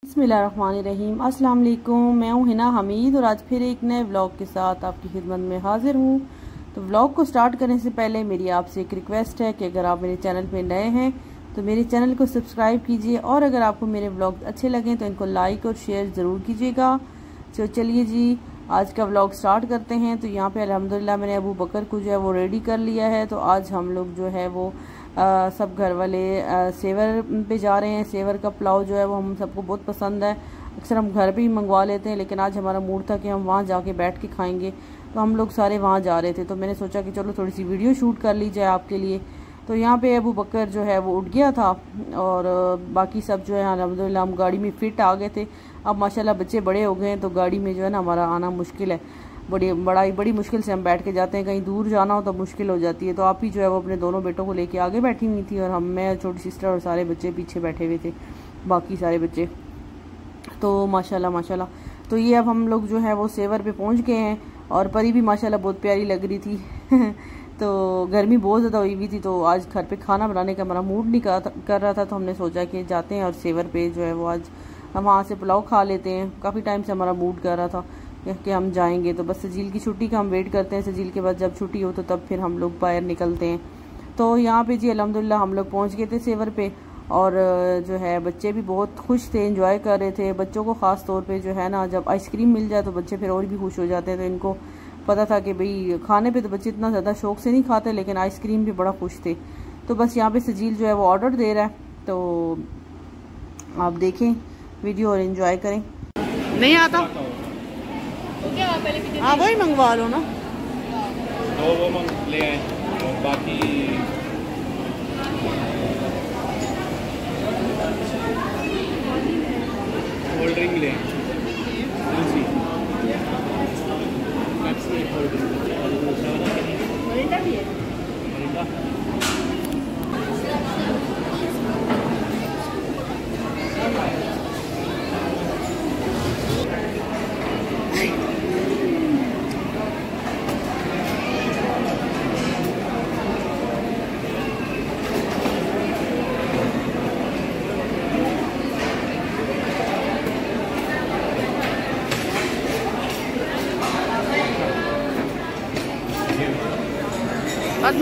बिस्मिल्लाहिर्रहमानिर्रहीम। अस्सलाम वालेकुम। मैं हूँ हिना हमीद और आज फिर एक नए व्लॉग के साथ आपकी खिदमत में हाजिर हूँ। तो व्लॉग को स्टार्ट करने से पहले मेरी आपसे एक रिक्वेस्ट है कि अगर आप मेरे चैनल पे नए हैं तो मेरे चैनल को सब्सक्राइब कीजिए और अगर आपको मेरे व्लॉग अच्छे लगें तो इनको लाइक और शेयर ज़रूर कीजिएगा। तो चलिए जी आज का व्लॉग स्टार्ट करते हैं। तो यहाँ पे अल्हम्दुलिल्लाह मैंने अबू बकर को जो है वो रेडी कर लिया है। तो आज हम लोग जो है वो सब घर वाले सेवर पे जा रहे हैं। सेवर का पुलाव जो है वो हम सबको बहुत पसंद है। अक्सर हम घर पे ही मंगवा लेते हैं, लेकिन आज हमारा मूड था कि हम वहाँ जाके बैठ के खाएंगे, तो हम लोग सारे वहाँ जा रहे थे। तो मैंने सोचा कि चलो थोड़ी सी वीडियो शूट कर ली जाए आपके लिए। तो यहाँ पे अबू बकर जो है वो उठ गया था और बाकी सब जो है अल्हम्दुलिल्लाह हम गाड़ी में फ़िट आ गए थे। अब माशाल्लाह बच्चे बड़े हो गए हैं तो गाड़ी में जो है ना हमारा आना मुश्किल है। बड़ी मुश्किल से हम बैठ के जाते हैं, कहीं दूर जाना हो तो मुश्किल हो जाती है। तो आप ही जो है वो अपने दोनों बेटों को लेके आगे बैठी हुई थी और मैं छोटी सिस्टर और सारे बच्चे पीछे बैठे हुए थे, बाकी सारे बच्चे। तो माशाल्लाह माशाल्लाह। तो ये अब हम लोग जो है वो सेवर पे पहुंच गए हैं और परी भी माशाल्लाह बहुत प्यारी लग रही थी तो गर्मी बहुत ज़्यादा हुई हुई थी, तो आज घर पे खाना बनाने का हमारा मूड नहीं कर रहा था। तो हमने सोचा कि जाते हैं और सेवर पे जो है वो आज हम वहाँ से पुलाव खा लेते हैं। काफ़ी टाइम से हमारा मूड कर रहा था कि हम जाएंगे। तो बस सजील की छुट्टी का हम वेट करते हैं, सजील के बाद जब छुट्टी हो तो तब फिर हम लोग बाहर निकलते हैं। तो यहाँ पे जी अल्हम्दुलिल्लाह हम लोग पहुँच गए थे सेवर पे और जो है बच्चे भी बहुत खुश थे, एंजॉय कर रहे थे। बच्चों को ख़ास तौर पे जो है ना जब आइसक्रीम मिल जाए तो बच्चे फिर और भी खुश हो जाते हैं। तो इनको पता था कि भाई खाने पे तो बच्चे इतना ज़्यादा शौक से नहीं खाते, लेकिन आइसक्रीम भी बड़ा खुश थे। तो बस यहाँ पे सजील जो है वो ऑर्डर दे रहा है, तो आप देखें वीडियो और इन्जॉय करें। नहीं आता हाँ वही मंगवा लो ना, वो ले आए और बाकी कोल्ड ड्रिंक ले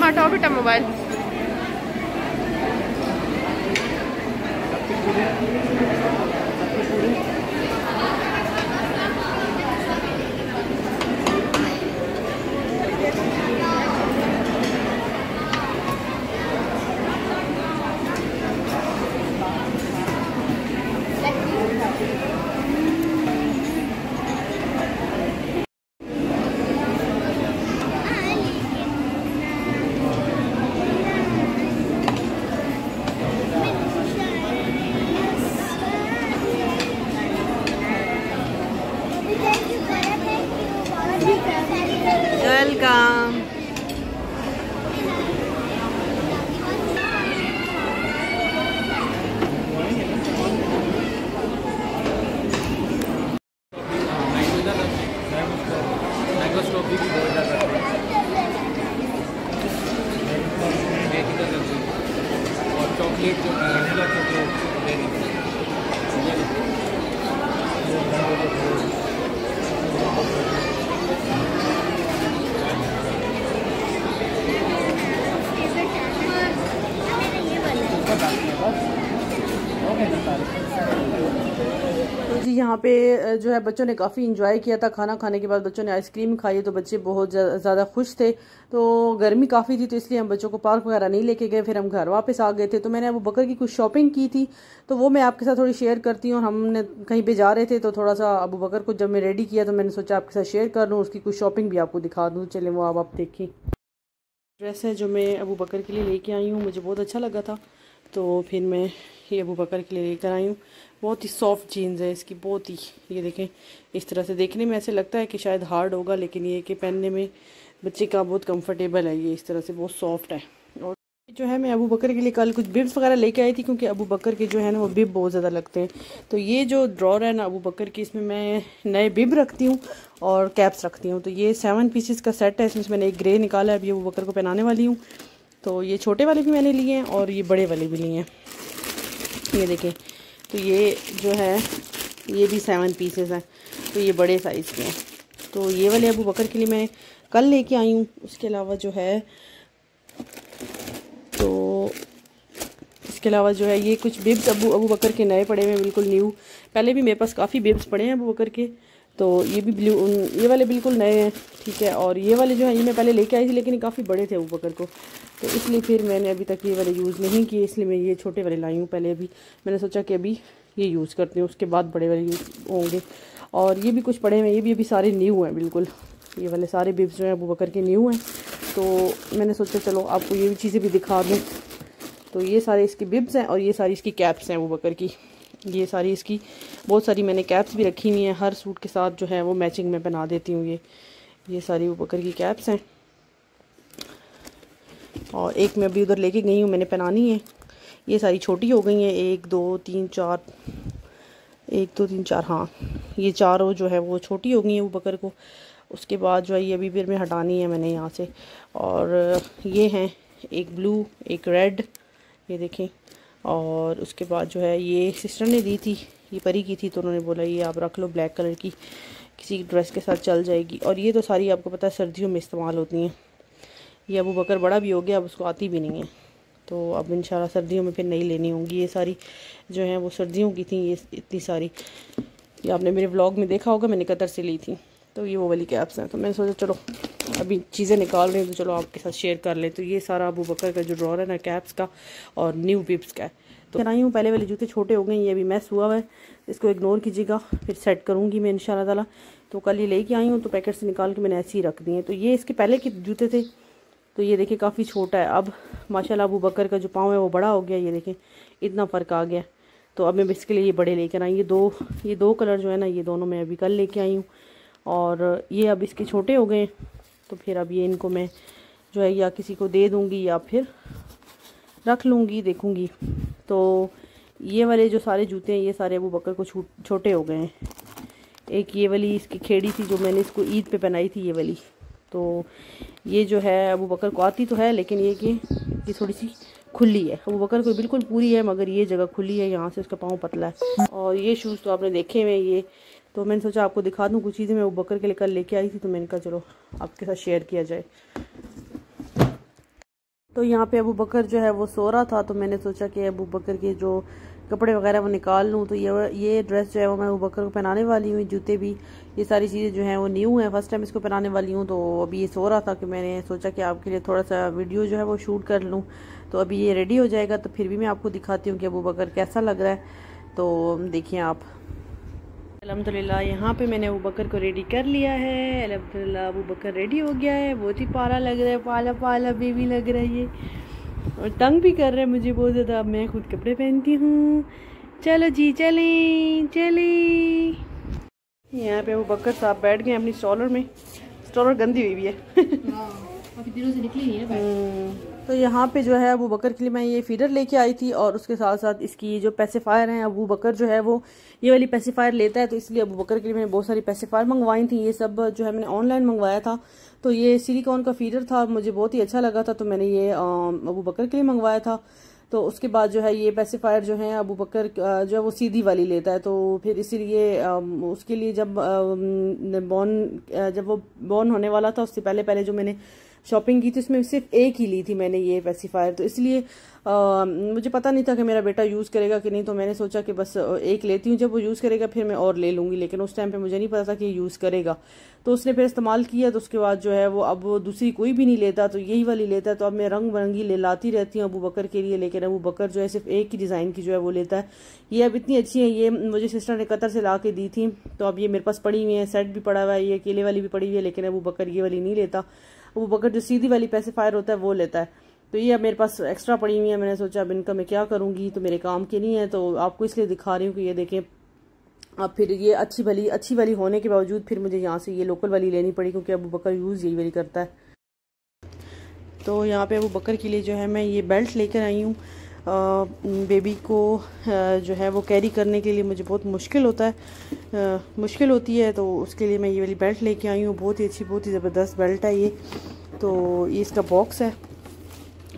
हटाओ बेटा मोबाइल। वेलकम। मैंगो स्ट्रॉबेरी भी बहुत ज़्यादा और चॉकलेट जो वनीला चॉकलेट तो जी यहाँ पे जो है बच्चों ने काफ़ी इंजॉय किया था। खाना खाने के बाद बच्चों ने आइसक्रीम खाई तो बच्चे बहुत ज़्यादा खुश थे। तो गर्मी काफ़ी थी तो इसलिए हम बच्चों को पार्क वगैरह नहीं लेके गए, फिर हम घर वापस आ गए थे। तो मैंने अबू बकर की कुछ शॉपिंग की थी तो वो मैं आपके साथ थोड़ी शेयर करती हूँ। हमने कहीं पे जा रहे थे तो थोड़ा सा अबू बकर को जब मैं रेडी किया तो मैंने सोचा आपके साथ शेयर कर लूँ, उसकी कुछ शॉपिंग भी आपको दिखा दूँ। चलें वो आप देखिए। ड्रेस है जो मैं अबू बकर के लिए लेके आई हूँ, मुझे बहुत अच्छा लगा था तो फिर मैं ये अबू बकर के लिए लेकर आई हूँ। बहुत ही सॉफ्ट जीन्स है इसकी, बहुत ही, ये देखें इस तरह से देखने में ऐसे लगता है कि शायद हार्ड होगा, लेकिन ये कि पहनने में बच्चे का बहुत कंफर्टेबल है। ये इस तरह से बहुत सॉफ्ट है। और जो है मैं अबू बकर के लिए कल कुछ बिब्स वगैरह लेके आई थी, क्योंकि अबू बकर के जो है ना वो बिब बहुत ज़्यादा लगते हैं। तो ये जो ड्रॉर है ना अबू बकर की, इसमें मैं नए बिब रखती हूँ और कैप्स रखती हूँ। तो ये 7 पीसेस का सेट है, इसमें मैंने एक ग्रे निकाला है, अभी अबू बकर को पहनाने वाली हूँ। तो ये छोटे वाले भी मैंने लिए हैं और ये बड़े वाले भी लिए हैं, ये देखें। तो ये जो है ये भी 7 पीसेस हैं, तो ये बड़े साइज़ के हैं। तो ये वाले अबू बकर के लिए मैं कल लेके आई हूँ। उसके अलावा जो है ये कुछ बिब्स अबू बकर के नए पड़े हुए हैं, बिल्कुल न्यू। पहले भी मेरे पास काफ़ी बिब्स पड़े हैं अबू बकर के, तो ये भी ये वाले बिल्कुल नए हैं, ठीक है। और ये वाले जो है ये मैं पहले लेके आई थी, लेकिन ये काफ़ी बड़े थे अबू बकर को, तो इसलिए फिर मैंने अभी तक ये वाले यूज़ नहीं किए, इसलिए मैं ये छोटे वाले लाई हूँ। पहले अभी मैंने सोचा कि अभी ये यूज़ करती हूँ, उसके बाद बड़े वाले यूज़ होंगे। और ये भी कुछ पड़े हुए हैं, ये भी अभी सारे न्यू हैं बिल्कुल। ये वाले सारे बिब्स जो हैं अबू बकर के न्यू हैं, तो मैंने सोचा चलो आपको ये भी चीज़ें भी दिखा दूँ। तो ये सारे इसकी बिब्स हैं और ये सारी इसकी कैप्स हैं अबू बकर की। ये सारी इसकी बहुत सारी मैंने कैप्स भी रखी हुई हैं, हर सूट के साथ जो है वो मैचिंग में पहना देती हूँ। ये सारी अबू बकर की कैप्स हैं, और एक मैं अभी उधर लेके गई हूँ, मैंने पहनानी है। ये सारी छोटी हो गई हैं, 1 2 3 4 हाँ, ये चारों जो है वो छोटी हो गई हैं अबू बकर को। उसके बाद जो है ये अभी फिर मैं हटानी है मैंने यहाँ से। और ये हैं एक ब्लू एक रेड, ये देखें। और उसके बाद जो है ये सिस्टर ने दी थी, ये परी की थी, तो उन्होंने बोला ये आप रख लो, ब्लैक कलर की किसी ड्रेस के साथ चल जाएगी। और ये तो सारी आपको पता है सर्दियों में इस्तेमाल होती हैं। ये अबू बकर बड़ा भी हो गया, अब उसको आती भी नहीं है, तो अब इंशाल्लाह सर्दियों में फिर नहीं लेनी होंगी। ये सारी जो हैं वो सर्दियों की थी, ये इतनी सारी, ये आपने मेरे व्लॉग में देखा होगा, मैंने कतर से ली थी। तो ये वो वाली कैप्स हैं, तो मैंने सोचा चलो अभी चीज़ें निकाल रही हूँ तो चलो आपके साथ शेयर कर ले। तो ये सारा अबू बकर का जो ड्रॉर है ना कैप्स का और न्यू बिब्स का है। तो आई हूँ, पहले वाले जूते छोटे हो गए, ये अभी मैस हुआ है, इसको इग्नोर कीजिएगा, फिर सेट करूँगी मैं इंशाल्लाह ताला। तो कल ये लेके आई हूँ, तो पैकेट से निकाल के मैंने ऐसे ही रख दिए। तो ये इसके पहले के जूते थे, तो ये देखिए काफ़ी छोटा है। अब माशाल्लाह अबू बकर का जो पाँव है वो बड़ा हो गया, ये देखें इतना फ़र्क आ गया। तो अब मैं इसके लिए ये बड़े लेकर आई। ये दो कलर जो है ना, ये दोनों मैं अभी कल लेके आई हूँ, और ये अब इसके छोटे हो गए, तो फिर अब ये इनको मैं जो है या किसी को दे दूँगी या फिर रख लूँगी, देखूँगी। तो ये वाले जो सारे जूते हैं ये सारे अबू बकर को छोटे हो गए हैं। एक ये वाली इसकी खेड़ी थी जो मैंने इसको ईद पे पहनाई थी, ये वाली, तो ये जो है अबू बकर को आती तो है, लेकिन ये थोड़ी सी खुली है। अबू बकर को बिल्कुल पूरी है, मगर ये जगह खुली है, यहाँ से उसका पाँव पतला है। और ये शूज़ तो आपने देखे हुए ये, तो मैंने सोचा आपको दिखा दूँ कुछ चीज़ें मैं अबू बकर के लिए कल लेके आई थी, तो मैंने कहा चलो आपके साथ शेयर किया जाए। तो यहाँ पे अबू बकर जो है वो सो रहा था, तो मैंने सोचा कि अबू बकर के जो कपड़े वगैरह वो निकाल लूँ। तो ये ड्रेस जो है वो मैं अबू बकर को पहनाने वाली हूँ, जूते भी, ये सारी चीज़ें जो हैं वो न्यू हैं, फर्स्ट टाइम इसको पहनाने वाली हूँ। तो अभी ये सो रहा था कि मैंने सोचा कि आपके लिए थोड़ा सा वीडियो जो है वो शूट कर लूँ। तो अभी ये रेडी हो जाएगा, तो फिर भी मैं आपको दिखाती हूँ कि अबू बकर कैसा लग रहा है। तो देखिए आप। अल्हम्दुलिल्लाह यहाँ पे मैंने अबू बकर को रेडी कर लिया है। अल्हम्दुलिल्लाह अबू बकर रेडी हो गया है, बहुत ही प्यारा लग रहा है, पाला पाला बेबी लग रहा है ये, और तंग भी कर रहा है मुझे बहुत ज़्यादा। अब मैं खुद कपड़े पहनती हूँ, चलो जी चलें चलें। यहाँ पे अबू बकर साहब बैठ गए अपनी स्टॉलर में, स्टॉलर गंदी हुई भी है काफी दिनों से निकली नहीं है। तो यहाँ पे जो है अबू बकर के लिए मैं ये फीडर लेके आई थी, और उसके साथ साथ इसकी जो पैसिफायर हैं, अबू बकर जो है वो ये वाली पैसिफायर लेता है, तो इसलिए अबू बकर के लिए मैंने बहुत सारी पैसिफायर मंगवाई थी। ये सब जो है मैंने ऑनलाइन मंगवाया था। तो ये सिलिकॉन का फीडर था, मुझे बहुत ही अच्छा लगा था, तो मैंने ये अबू बकर के लिए मंगवाया था। तो उसके बाद जो है ये पैसिफायर जो है अबू बकर जो है वो सीधी वाली लेता है, तो फिर इसीलिए उसके लिए जब वो बॉर्न होने वाला था, उससे पहले जो मैंने शॉपिंग की थी उसमें सिर्फ एक ही ली थी मैंने ये पैसिफायर। तो इसलिए मुझे पता नहीं था कि मेरा बेटा यूज़ करेगा कि नहीं, तो मैंने सोचा कि बस एक लेती हूँ, जब वो यूज़ करेगा फिर मैं और ले लूँगी। लेकिन उस टाइम पे मुझे नहीं पता था कि यूज़ करेगा, तो उसने फिर इस्तेमाल किया। तो उसके बाद जो है वो अब वो दूसरी कोई भी नहीं लेता, तो यही वाली लेता है। तो अब मैं रंग बिरंगी ले लाती रहती हूँ अबू बकर के लिए, लेकिन अबू बकर जो है सिर्फ एक ही डिज़ाइन की जो है वो लेता है। ये अब इतनी अच्छी है, ये मुझे सिस्टर ने कतर से ला के दी थी, तो अब ये मेरे पास पड़ी हुई है, सेट भी पड़ा हुआ है, ये अकेले वाली भी पड़ी हुई है, लेकिन अबू बकर ये वाली नहीं लेता। अबू बकर जो सीधी वाली पैसिफायर होता है वो लेता है। तो ये अब मेरे पास एक्स्ट्रा पड़ी हुई है, मैंने सोचा अब इनका मैं क्या करूँगी, तो मेरे काम की नहीं है, तो आपको इसलिए दिखा रही हूँ कि ये देखें। अब फिर ये अच्छी वाली होने के बावजूद फिर मुझे यहाँ से ये लोकल वाली लेनी पड़ी, क्योंकि अबू बकर यूज़ यही वाली करता है। तो यहाँ पे अबू बकर के लिए जो है मैं ये बेल्ट लेकर आई हूँ। बेबी को जो है वो कैरी करने के लिए मुझे बहुत मुश्किल होती है, तो उसके लिए मैं ये वाली बेल्ट लेके आई हूँ। बहुत ही अच्छी, बहुत ही ज़बरदस्त बेल्ट है ये। तो ये इसका बॉक्स है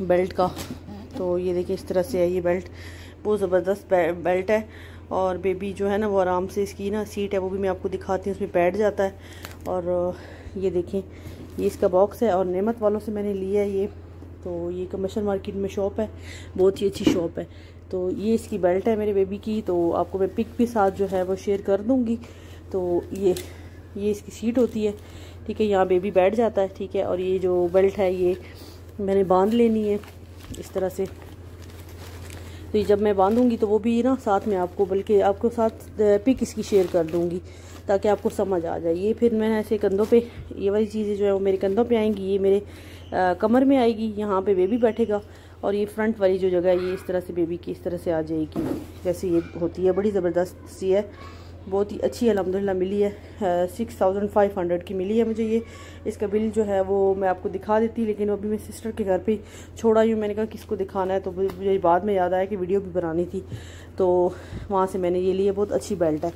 बेल्ट का, तो ये देखिए इस तरह से है ये बेल्ट, बहुत ज़बरदस्त बेल्ट है। और बेबी जो है ना वो आराम से, इसकी ना सीट है वो भी मैं आपको दिखाती हूँ, उसमें बैठ जाता है। और ये देखें, ये इसका बॉक्स है और नेमत वालों से मैंने लिया है ये। तो ये कमर्शियल मार्केट में शॉप है, बहुत ही अच्छी शॉप है। तो ये इसकी बेल्ट है मेरे बेबी की, तो आपको मैं पिक भी साथ जो है वो शेयर कर दूँगी। तो ये इसकी सीट होती है, ठीक है, यहाँ बेबी बैठ जाता है, ठीक है। और ये जो बेल्ट है ये मैंने बांध लेनी है इस तरह से। तो ये जब मैं बांधूंगी तो वो भी ना साथ में आपको, बल्कि आपको साथ पिक इसकी शेयर कर दूंगी ताकि आपको समझ आ जाए। ये फिर मैंने ऐसे कंधों पे, ये वाली चीज़ें जो है वो मेरे कंधों पे आएंगी, ये मेरे कमर में आएगी, यहाँ पे बेबी बैठेगा। और ये फ्रंट वाली जो जगह है ये इस तरह से बेबी की इस तरह से आ जाएगी, जैसे ये होती है। बड़ी ज़बरदस्त सी है, बहुत ही अच्छी अल्हम्दुलिल्लाह मिली है। 6500 की मिली है मुझे ये। इसका बिल जो है वो मैं आपको दिखा देती, लेकिन अभी मैं सिस्टर के घर पे छोड़ा हूँ। मैंने कहा किसको दिखाना है, तो मुझे बाद में याद आया कि वीडियो भी बनानी थी, तो वहाँ से मैंने ये ली है। बहुत अच्छी बेल्ट है।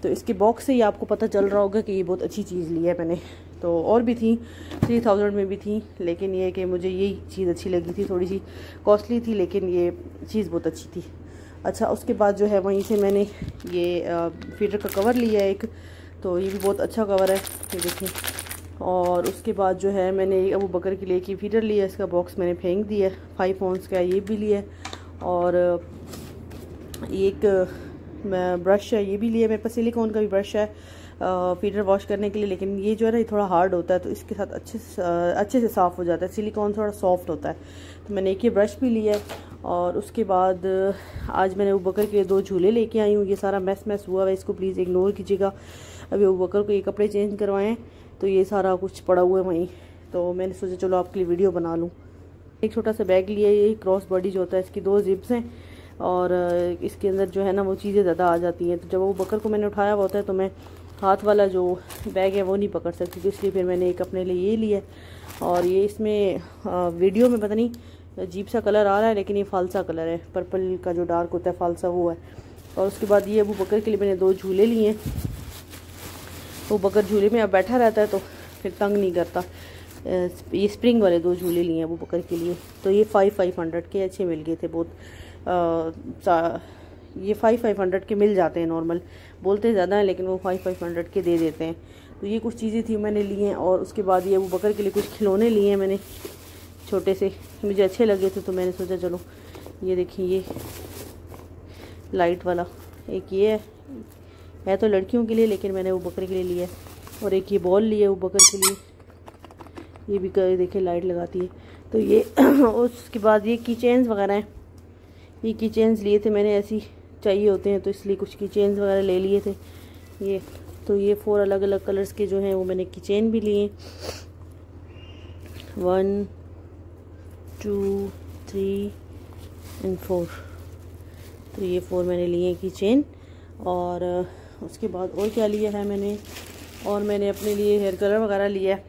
तो इसके बॉक्स से ही आपको पता चल रहा होगा कि ये बहुत अच्छी चीज़ ली है मैंने। तो और भी थी, 3000 में भी थी, लेकिन ये कि मुझे यही चीज़ अच्छी लगी थी। थोड़ी सी कॉस्टली थी लेकिन ये चीज़ बहुत अच्छी थी। अच्छा, उसके बाद जो है वहीं से मैंने ये फीडर का कवर लिया है एक, तो ये भी बहुत अच्छा कवर है, ये देखें। और उसके बाद जो है मैंने अबू बकर के लिए की फीडर लिया, इसका बॉक्स मैंने फेंक दिया, 5 ounce का ये भी लिया। और एक ब्रश है, ये भी लिया मेरे पास, सिलिकॉन का भी ब्रश है फीडर वॉश करने के लिए, लेकिन ये जो है ना ये थोड़ा हार्ड होता है, तो इसके साथ अच्छे से साफ़ हो जाता है। सिलिकॉन थोड़ा सॉफ्ट होता है, तो मैंने एक ये ब्रश भी लिया है। और उसके बाद आज मैंने अबू बकर के लिए 2 झूले लेके आई हूँ। ये सारा मैस हुआ है, इसको प्लीज़ इग्नोर कीजिएगा। अभी अबू बकर को ये कपड़े चेंज करवाएं, तो ये सारा कुछ पड़ा हुआ है वहीं, तो मैंने सोचा चलो आपके लिए वीडियो बना लूँ। एक छोटा सा बैग लिया, ये क्रॉस बॉडी जो होता है, इसकी 2 जिप्स हैं और इसके अंदर जो है ना वो चीज़ें ज़्यादा आ जाती हैं। तो जब अबू बकर को मैंने उठाया होता है तो मैं हाथ वाला जो बैग है वो नहीं पकड़ सकती, तो इसलिए फिर मैंने एक अपने लिए ये लिया। और ये इसमें वीडियो में पता नहीं अजीब सा कलर आ रहा है, लेकिन ये फालसा कलर है, पर्पल का जो डार्क होता है फालसा वो है। और उसके बाद ये अबू बकर के लिए मैंने 2 झूले लिए हैं। अबू बकर झूले में अब बैठा रहता है तो फिर तंग नहीं करता। ये स्प्रिंग वाले 2 झूले लिए हैं अबू बकर के लिए, तो ये 500 के अच्छे मिल गए थे बहुत। ये 500 के मिल जाते हैं, नॉर्मल बोलते ज़्यादा हैं लेकिन वो 500 के दे देते हैं। तो ये कुछ चीज़ें थी मैंने ली हैं। और उसके बाद ये अबू बकर के लिए कुछ खिलौने लिए हैं मैंने, छोटे से, मुझे अच्छे लगे थे, तो मैंने सोचा चलो ये देखिए, ये लाइट वाला एक ये है तो लड़कियों के लिए, लेकिन मैंने अबू बकर के लिए लिया। और एक ये बॉल लिया अबू बकर के लिए, ये भी देखिए लाइट लगाती है। तो ये उसके बाद ये की चेन्स वगैरह हैं, ये की चेन्स लिए थे मैंने, ऐसी चाहिए होते हैं तो इसलिए कुछ की चेन्स वगैरह ले लिए थे ये। तो ये 4 अलग अलग कलर्स के जो हैं वो मैंने की चेन भी लिए, 1 2 3 और 4। तो ये 4 मैंने लिए की चेन। और उसके बाद और क्या लिया है मैंने, और मैंने अपने लिए हेयर कलर वगैरह लिया है,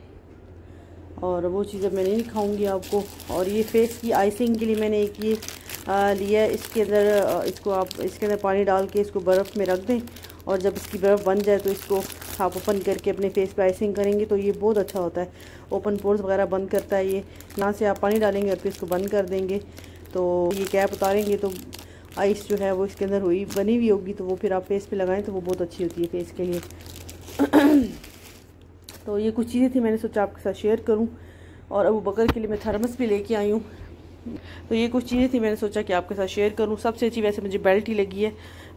और वो चीज़ अब मैं नहीं दिखाऊंगी आपको। और ये फेस की आइसिंग के लिए मैंने एक ये लिया है, इसके अंदर इसको आप इसके अंदर पानी डाल के इसको बर्फ़ में रख दें, और जब इसकी बर्फ़ बन जाए तो इसको आप ओपन करके अपने फेस पे आइसिंग करेंगे तो ये बहुत अच्छा होता है, ओपन पोर्स वगैरह बंद करता है ये। यहाँ से आप पानी डालेंगे और फिर इसको बंद कर देंगे, तो ये कैप उतारेंगे तो आइस जो है वो इसके अंदर बनी हुई होगी, तो वो फिर आप फेस पे लगाएं तो वो बहुत अच्छी होती है फेस के लिए। तो ये कुछ चीज़ें थी, मैंने सोचा आपके साथ शेयर करूं। और अबू बकर के लिए मैं थर्मस भी लेके आई हूँ। तो ये कुछ चीज़ें थी, मैंने सोचा कि आपके साथ शेयर करूं। सबसे अच्छी वैसे मुझे बेल्ट ही लगी है,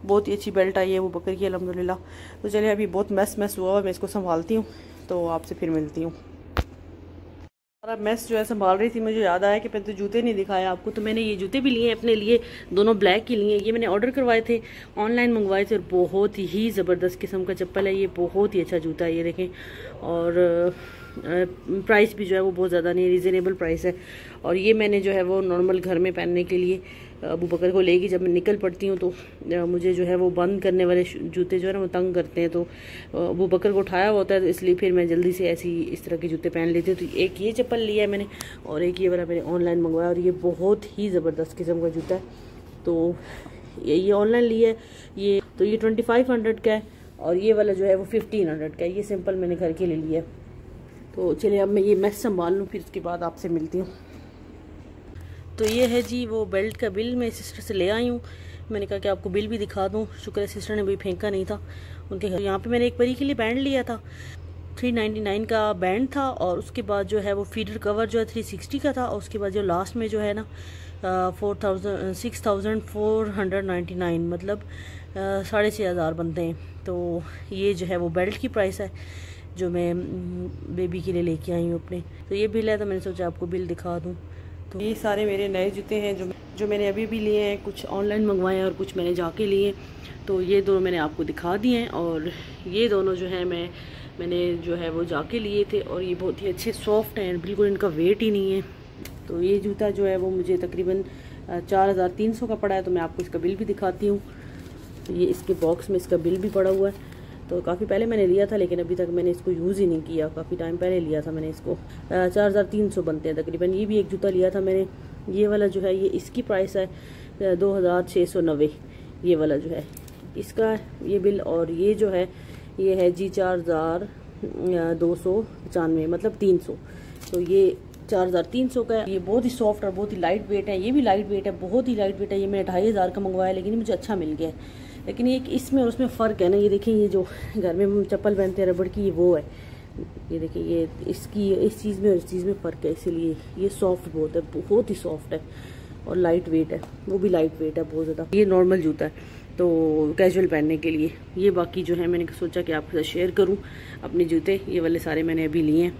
बहुत ही अच्छी बेल्ट आई है अबू बकर की अल्हम्दुलिल्लाह। तो चलिए, अभी बहुत मैस हुआ है, मैं इसको संभालती हूँ, तो आपसे फिर मिलती हूँ। सारा मैस जो है संभाल रही थी, मुझे याद आया कि मैंने तो जूते नहीं दिखाया आपको। तो मैंने ये जूते भी लिए अपने लिए, दोनों ब्लैक के लिए। ये मैंने ऑर्डर करवाए थे, ऑनलाइन मंगवाए थे, और बहुत ही ज़बरदस्त किस्म का चप्पल है ये, बहुत ही अच्छा जूता है ये देखें। और प्राइस भी जो है वो बहुत ज़्यादा नहीं, रीज़नेबल प्राइस है। और ये मैंने जो है वो नॉर्मल घर में पहनने के लिए अबू बकर को लेगी, जब मैं निकल पड़ती हूँ तो मुझे जो है वो बंद करने वाले जूते जो है ना वो तंग करते हैं, तो अबू बकर को उठाया होता है, तो इसलिए फिर मैं जल्दी से ऐसी इस तरह के जूते पहन लेती हूँ। तो एक ये चप्पल लिया है मैंने, और एक ये वाला मैंने ऑनलाइन मंगवाया, और ये बहुत ही ज़बरदस्त किस्म का जूता है। तो ये ऑनलाइन लिया है ये, तो ये 2500 का है, और ये वाला जो है वो 1500 का है। ये सिंपल मैंने घर के लिए लिया। तो चलिए अब मैं ये मैस संभाल लूँ, फिर उसके बाद आपसे मिलती हूँ। तो ये है जी वो बेल्ट का बिल, मैं सिस्टर से ले आई हूँ। मैंने कहा कि आपको बिल भी दिखा दूँ। शुक्र है सिस्टर ने भी फेंका नहीं था उनके घर। यहाँ पे मैंने एक परी के लिए बैंड लिया था, 399 का बैंड था, और उसके बाद जो है वो फीडर कवर जो है 360 का था, और उसके बाद जो लास्ट में जो है ना 6499, मतलब 6500 बनते हैं। तो ये जो है वो बेल्ट की प्राइस है जो मैं बेबी के लिए लेके आई हूँ अपने। तो ये बिल है, तो मैंने सोचा आपको बिल दिखा दूँ। तो ये सारे मेरे नए जूते हैं जो मैंने अभी भी लिए हैं, कुछ ऑनलाइन मंगवाए हैं और कुछ मैंने जाके लिए। तो ये दोनों मैंने आपको दिखा दिए हैं, और ये दोनों जो है मैंने जो है वो जाके लिए थे, और ये बहुत ही अच्छे सॉफ्ट हैं, बिल्कुल इनका वेट ही नहीं है। तो ये जूता जो है वो मुझे तकरीबन 4300 का पड़ा है। तो मैं आपको इसका बिल भी दिखाती हूँ। तो ये इसके बॉक्स में इसका बिल भी पड़ा हुआ है। तो काफ़ी पहले मैंने लिया था, लेकिन अभी तक मैंने इसको यूज़ ही नहीं किया। काफ़ी टाइम पहले लिया था मैंने इसको। 4300 बनते हैं तकरीबन। ये भी एक जूता लिया था मैंने, ये वाला जो है ये इसकी प्राइस है 2690, ये वाला जो है इसका ये बिल। और ये जो है ये है जी 4295, मतलब 300। तो ये 4300 का है। ये बहुत ही सॉफ्ट और बहुत ही लाइट वेट है। ये भी लाइट वेट है, बहुत ही लाइट वेट है। ये मैंने 2500 का मंगवाया, लेकिन मुझे अच्छा मिल गया है। लेकिन ये इसमें और उसमें फ़र्क है ना, ये देखिए, ये जो घर में हम चप्पल पहनते हैं रबड़ की, ये वो है। ये देखिए, ये इसकी इस चीज़ में और इस चीज़ में फ़र्क है, इसीलिए ये सॉफ्ट बहुत ही सॉफ्ट है और लाइट वेट है। वो भी लाइट वेट है बहुत ज़्यादा। ये नॉर्मल जूता है तो कैजुअल पहनने के लिए। ये बाकी जो है मैंने सोचा कि आपके साथ शेयर करूं अपने जूते। ये वाले सारे मैंने अभी लिए हैं।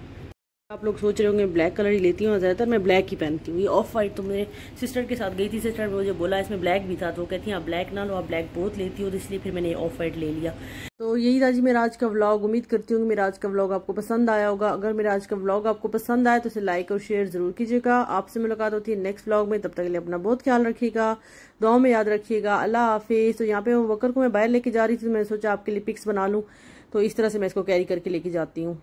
आप लोग सोच रहे होंगे ब्लैक कलर ही लेती हूँ, ज़्यादातर मैं ब्लैक ही पहनती हूँ। ये ऑफ वाइट तो मेरे सिस्टर के साथ गई थी, सिस्टर ने मुझे बोला इसमें ब्लैक भी था, तो वो कहती हैं आप ब्लैक ना लो, आप ब्लैक बहुत लेती हो, तो इसलिए फिर मैंने ऑफ वाइट ले लिया। तो यही था जी मेरा आज का व्लॉग। उम्मीद करती हूँ कि मेरा आज का व्लॉग आपको पसंद आया होगा। अगर मेरा आज का व्लॉग आपको पसंद आया तो इसे लाइक और शेयर जरूर कीजिएगा। आपसे मुलाकात होती है नेक्स्ट व्लॉग में, तब तक के लिए अपना बहुत ख्याल रखिएगा, दुआ में याद रखिएगा। अल्लाह हाफिज़। तो यहाँ पे वकर को मैं बाहर लेके जा रही थी, तो मैंने सोचा आपके लिए पिक्स बना लूँ, तो इस तरह से मैं इसको कैरी करके लेके जाती हूँ।